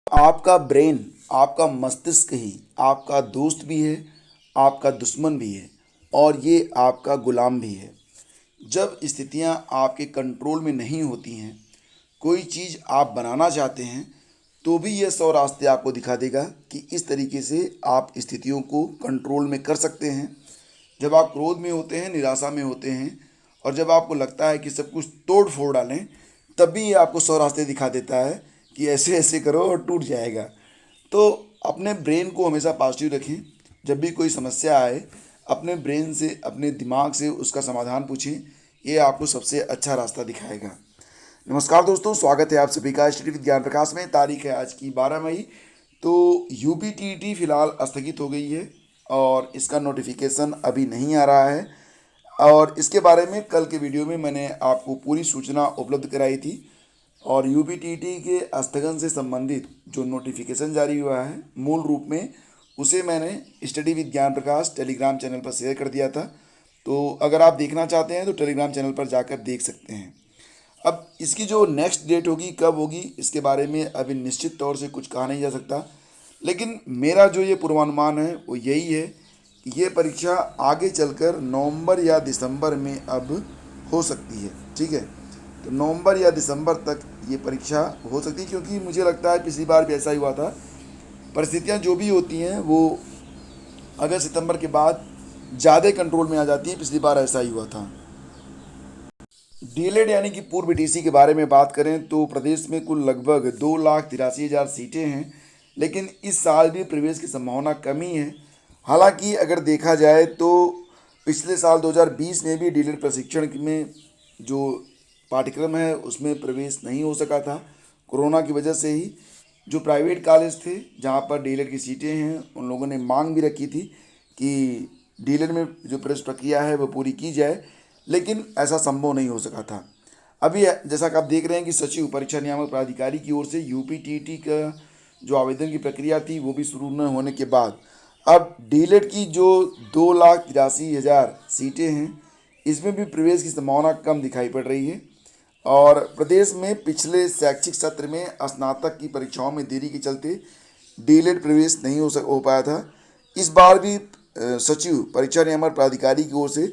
आपका ब्रेन, आपका मस्तिष्क ही आपका दोस्त भी है, आपका दुश्मन भी है और ये आपका गुलाम भी है। जब स्थितियाँ आपके कंट्रोल में नहीं होती हैं, कोई चीज़ आप बनाना चाहते हैं, तो भी ये 100 रास्ते आपको दिखा देगा कि इस तरीके से आप स्थितियों को कंट्रोल में कर सकते हैं। जब आप क्रोध में होते हैं, निराशा में होते हैं और जब आपको लगता है कि सब कुछ तोड़ फोड़ डालें, तब भी ये आपको 100 रास्ते दिखा देता है कि ऐसे ऐसे करो और टूट जाएगा। तो अपने ब्रेन को हमेशा पॉजिटिव रखें। जब भी कोई समस्या आए, अपने ब्रेन से, अपने दिमाग से उसका समाधान पूछें। ये आपको सबसे अच्छा रास्ता दिखाएगा। नमस्कार दोस्तों, स्वागत है आप सभी का स्टडी विद ज्ञान प्रकाश में। तारीख है आज की 12 मई। तो यूपीटीटी फ़िलहाल स्थगित हो गई है और इसका नोटिफिकेशन अभी नहीं आ रहा है। और इसके बारे में कल के वीडियो में मैंने आपको पूरी सूचना उपलब्ध कराई थी। और यूपीटीटी के स्थगन से संबंधित जो नोटिफिकेशन जारी हुआ है मूल रूप में, उसे मैंने स्टडी विद ज्ञान प्रकाश टेलीग्राम चैनल पर शेयर कर दिया था। तो अगर आप देखना चाहते हैं तो टेलीग्राम चैनल पर जाकर देख सकते हैं। अब इसकी जो नेक्स्ट डेट होगी, कब होगी, इसके बारे में अभी निश्चित तौर से कुछ कहा नहीं जा सकता। लेकिन मेरा जो ये पूर्वानुमान है वो यही है कि ये परीक्षा आगे चलकर नवंबर या दिसंबर में अब हो सकती है। ठीक है, तो नवंबर या दिसंबर तक ये परीक्षा हो सकती है, क्योंकि मुझे लगता है पिछली बार भी ऐसा ही हुआ था। परिस्थितियाँ जो भी होती हैं वो अगस्त सितंबर के बाद ज़्यादा कंट्रोल में आ जाती हैं। पिछली बार ऐसा ही हुआ था। डीएलएड यानी कि पूर्व टीसी के बारे में बात करें तो प्रदेश में कुल लगभग 2,83,000 सीटें हैं, लेकिन इस साल भी प्रवेश की संभावना कमी है। हालांकि अगर देखा जाए तो पिछले साल 2020 में भी डीएलएड प्रशिक्षण में जो पाठ्यक्रम है उसमें प्रवेश नहीं हो सका था, कोरोना की वजह से ही। जो प्राइवेट कॉलेज थे जहाँ पर डीएलएड की सीटें हैं, उन लोगों ने मांग भी रखी थी कि डीएलएड में जो प्रवेश प्रक्रिया है वो पूरी की जाए, लेकिन ऐसा संभव नहीं हो सका था। अभी जैसा कि आप देख रहे हैं कि सचिव परीक्षा नियामक प्राधिकारी की ओर से यूपीटीटी का जो आवेदन की प्रक्रिया थी वो भी शुरू न होने के बाद अब डीएलएड की जो 2,83,000 सीटें हैं, इसमें भी प्रवेश की संभावना कम दिखाई पड़ रही है। और प्रदेश में पिछले शैक्षिक सत्र में स्नातक की परीक्षाओं में देरी के चलते डीएलएड प्रवेश नहीं हो पाया था। इस बार भी सचिव परीक्षा नियामक प्राधिकारी की ओर से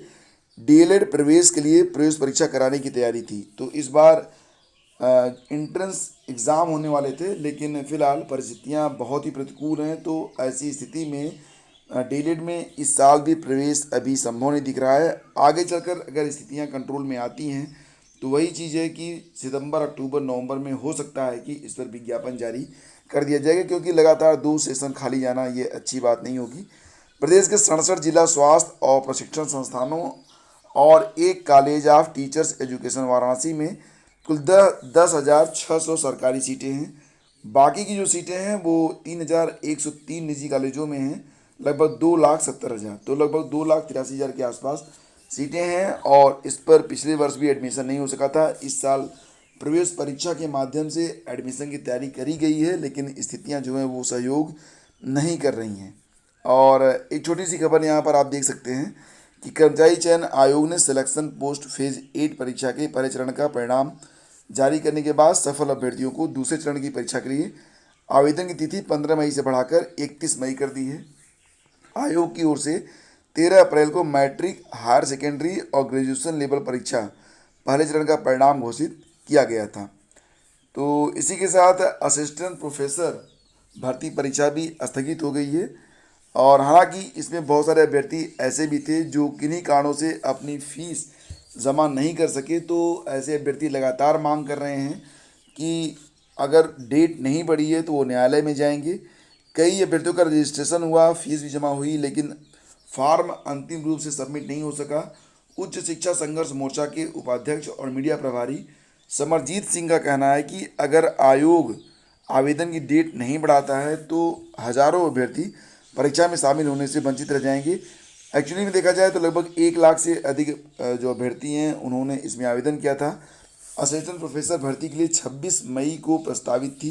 डीएलएड प्रवेश के लिए प्रवेश परीक्षा कराने की तैयारी थी। तो इस बार एंट्रेंस एग्ज़ाम होने वाले थे, लेकिन फ़िलहाल परिस्थितियां बहुत ही प्रतिकूल हैं। तो ऐसी स्थिति में डीएलएड में इस साल भी प्रवेश अभी संभव नहीं दिख रहा है। आगे चलकर अगर स्थितियां कंट्रोल में आती हैं तो वही चीज़ है कि सितंबर, अक्टूबर, नवंबर में हो सकता है कि इस पर विज्ञापन जारी कर दिया जाएगा, क्योंकि लगातार 2 सेशन खाली जाना ये अच्छी बात नहीं होगी। प्रदेश के 67 जिला स्वास्थ्य और प्रशिक्षण संस्थानों और एक college of teachers education Varanasi में कुल 10,600 सरकारी सीटें हैं। बाकी की जो सीटें हैं वो 3,103 निजी कॉलेजों में हैं, लगभग 2,70,000, तो लगभग 2,83,000 के आसपास सीटें हैं। और इस पर पिछले वर्ष भी एडमिशन नहीं हो सका था। इस साल प्रवेश परीक्षा के माध्यम से एडमिशन की तैयारी करी गई है, लेकिन स्थितियां जो हैं वो सहयोग नहीं कर रही हैं। और एक छोटी सी खबर यहाँ पर आप देख सकते हैं कि कर्मचारी चयन आयोग ने सिलेक्शन पोस्ट फेज 8 परीक्षा के पहले चरण का परिणाम जारी करने के बाद सफल अभ्यर्थियों को दूसरे चरण की परीक्षा के लिए आवेदन की तिथि 15 मई से बढ़ाकर 31 मई कर दी है। आयोग की ओर से 13 अप्रैल को मैट्रिक, हायर सेकेंडरी और ग्रेजुएशन लेवल परीक्षा पहले चरण का परिणाम घोषित किया गया था। तो इसी के साथ असिस्टेंट प्रोफेसर भर्ती परीक्षा भी स्थगित हो गई है। और हालांकि इसमें बहुत सारे अभ्यर्थी ऐसे भी थे जो किन्हीं कारणों से अपनी फीस जमा नहीं कर सके। तो ऐसे अभ्यर्थी लगातार मांग कर रहे हैं कि अगर डेट नहीं बढ़ी है तो वो न्यायालय में जाएंगे। कई अभ्यर्थियों का रजिस्ट्रेशन हुआ, फीस भी जमा हुई, लेकिन फॉर्म अंतिम रूप से सबमिट नहीं हो सका। उच्च शिक्षा संघर्ष मोर्चा के उपाध्यक्ष और मीडिया प्रभारी समरजीत सिंह का कहना है कि अगर आयोग आवेदन की डेट नहीं बढ़ाता है तो हजारों अभ्यर्थी परीक्षा में शामिल होने से वंचित रह जाएंगे। एक्चुअली में देखा जाए तो लगभग 1 लाख से अधिक जो अभ्यर्थी हैं उन्होंने इसमें आवेदन किया था। असिस्टेंट प्रोफेसर भर्ती के लिए 26 मई को प्रस्तावित थी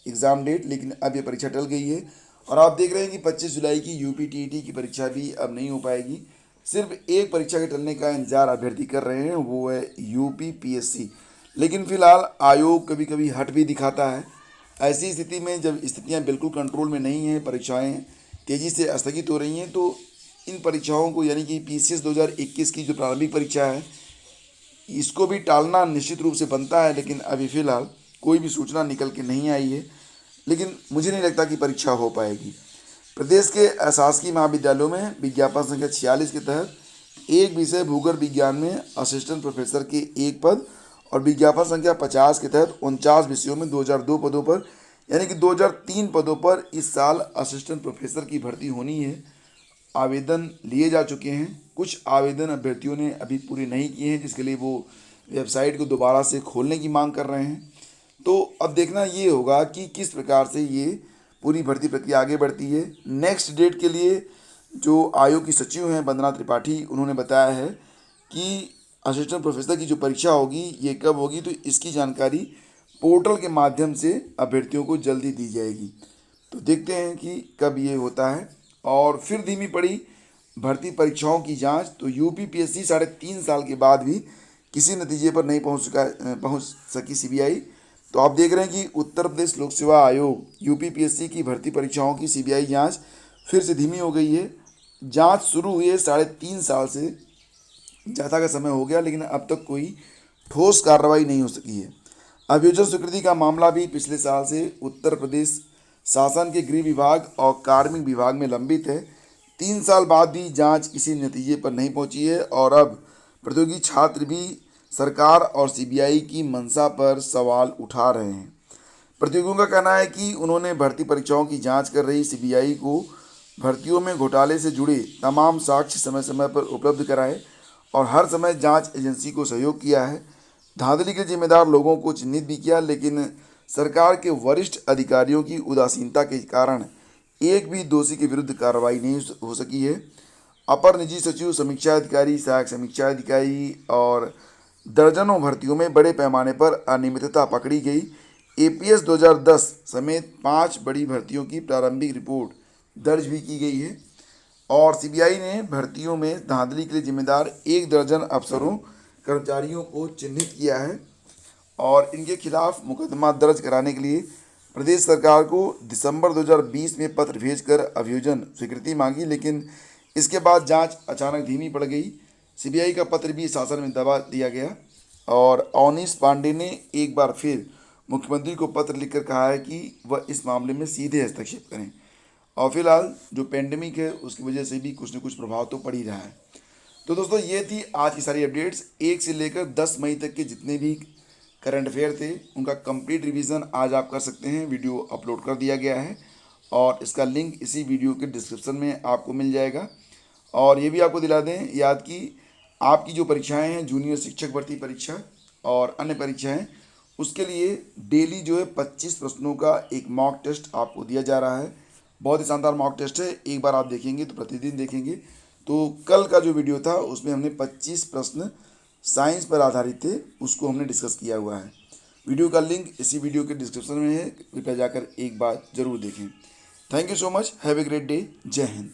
एग्ज़ाम डेट, लेकिन अब ये परीक्षा टल गई है। और आप देख रहे हैं कि 25 जुलाई की यूपीटीटी की परीक्षा भी अब नहीं हो पाएगी। सिर्फ एक परीक्षा के टलने का इंतजार अभ्यर्थी कर रहे हैं, वो है यूपी पीएससी। लेकिन फिलहाल आयोग कभी कभी हट भी दिखाता है। ऐसी स्थिति में जब स्थितियां बिल्कुल कंट्रोल में नहीं हैं, परीक्षाएं तेज़ी से स्थगित हो रही हैं, तो इन परीक्षाओं को यानी कि पीसीएस 2021 की जो प्रारंभिक परीक्षा है इसको भी टालना निश्चित रूप से बनता है। लेकिन अभी फ़िलहाल कोई भी सूचना निकल के नहीं आई है, लेकिन मुझे नहीं लगता कि परीक्षा हो पाएगी। प्रदेश के शासकीय महाविद्यालयों में विज्ञापन संख्या 46 के तहत एक विषय भूगर्भ विज्ञान में असिस्टेंट प्रोफेसर के एक पद और विज्ञापन संख्या 50 के तहत 49 विषयों में 2002 पदों पर यानी कि 2003 पदों पर इस साल असिस्टेंट प्रोफेसर की भर्ती होनी है। आवेदन लिए जा चुके हैं। कुछ आवेदन अभ्यर्थियों ने अभी पूरे नहीं किए हैं, जिसके लिए वो वेबसाइट को दोबारा से खोलने की मांग कर रहे हैं। तो अब देखना ये होगा कि किस प्रकार से ये पूरी भर्ती प्रक्रिया आगे बढ़ती है। नेक्स्ट डेट के लिए जो आयोग की सचिव हैं वंदना त्रिपाठी, उन्होंने बताया है कि असिस्टेंट प्रोफेसर की जो परीक्षा होगी ये कब होगी, तो इसकी जानकारी पोर्टल के माध्यम से अभ्यर्थियों को जल्दी दी जाएगी। तो देखते हैं कि कब ये होता है। और फिर धीमी पड़ी भर्ती परीक्षाओं की जांच, तो यूपीपीएससी 3.5 साल के बाद भी किसी नतीजे पर नहीं पहुंच सकी सीबीआई। तो आप देख रहे हैं कि उत्तर प्रदेश लोक सेवा आयोग यूपीपीएससी की भर्ती परीक्षाओं की सीबीआई जांच फिर से धीमी हो गई है। जांच शुरू हुई है 3.5 साल से ज़्यादा का समय हो गया, लेकिन अब तक कोई ठोस कार्रवाई नहीं हो सकी है। अभियोजन स्वीकृति का मामला भी पिछले साल से उत्तर प्रदेश शासन के गृह विभाग और कार्मिक विभाग में लंबित है। 3 साल बाद भी जांच किसी नतीजे पर नहीं पहुंची है और अब प्रतियोगी छात्र भी सरकार और सीबीआई की मंशा पर सवाल उठा रहे हैं। प्रतियोगियों का कहना है कि उन्होंने भर्ती परीक्षाओं की जांच कर रही सीबीआई को भर्तियों में घोटाले से जुड़े तमाम साक्ष्य समय समय पर उपलब्ध कराए और हर समय जांच एजेंसी को सहयोग किया है। धांधली के जिम्मेदार लोगों को चिन्हित भी किया, लेकिन सरकार के वरिष्ठ अधिकारियों की उदासीनता के कारण एक भी दोषी के विरुद्ध कार्रवाई नहीं हो सकी है। अपर निजी सचिव, समीक्षा अधिकारी, सहायक समीक्षा अधिकारी और दर्जनों भर्तियों में बड़े पैमाने पर अनियमितता पकड़ी गई। एपीएस 2010 समेत 5 बड़ी भर्तियों की प्रारंभिक रिपोर्ट दर्ज भी की गई है और सीबीआई ने भर्तियों में धांधली के लिए जिम्मेदार 1 दर्जन अफसरों कर्मचारियों को चिन्हित किया है और इनके खिलाफ मुकदमा दर्ज कराने के लिए प्रदेश सरकार को दिसंबर 2020 में पत्र भेजकर अभियोजन स्वीकृति मांगी, लेकिन इसके बाद जांच अचानक धीमी पड़ गई। सीबीआई का पत्र भी शासन में दबा दिया गया और अवनीश पांडे ने एक बार फिर मुख्यमंत्री को पत्र लिखकर कहा है कि वह इस मामले में सीधे हस्तक्षेप करें। और फिलहाल जो पेंडेमिक है उसकी वजह से भी कुछ न कुछ प्रभाव तो पड़ ही रहा है। तो दोस्तों ये थी आज की सारी अपडेट्स। 1 से लेकर 10 मई तक के जितने भी करंट अफेयर थे उनका कंप्लीट रिवीजन आज आप कर सकते हैं। वीडियो अपलोड कर दिया गया है और इसका लिंक इसी वीडियो के डिस्क्रिप्शन में आपको मिल जाएगा। और ये भी आपको दिला दें याद कि आपकी जो परीक्षाएं हैं, जूनियर शिक्षक भर्ती परीक्षा और अन्य परीक्षाएं, उसके लिए डेली जो है 25 प्रश्नों का एक मॉक टेस्ट आपको दिया जा रहा है। बहुत ही शानदार मॉक टेस्ट है। एक बार आप देखेंगे तो प्रतिदिन देखेंगे तो कल का जो वीडियो था उसमें हमने 25 प्रश्न साइंस पर आधारित थे, उसको हमने डिस्कस किया हुआ है। वीडियो का लिंक इसी वीडियो के डिस्क्रिप्शन में है, कृपया जाकर एक बार ज़रूर देखें। Thank you so much. Have a great day. जय हिंद।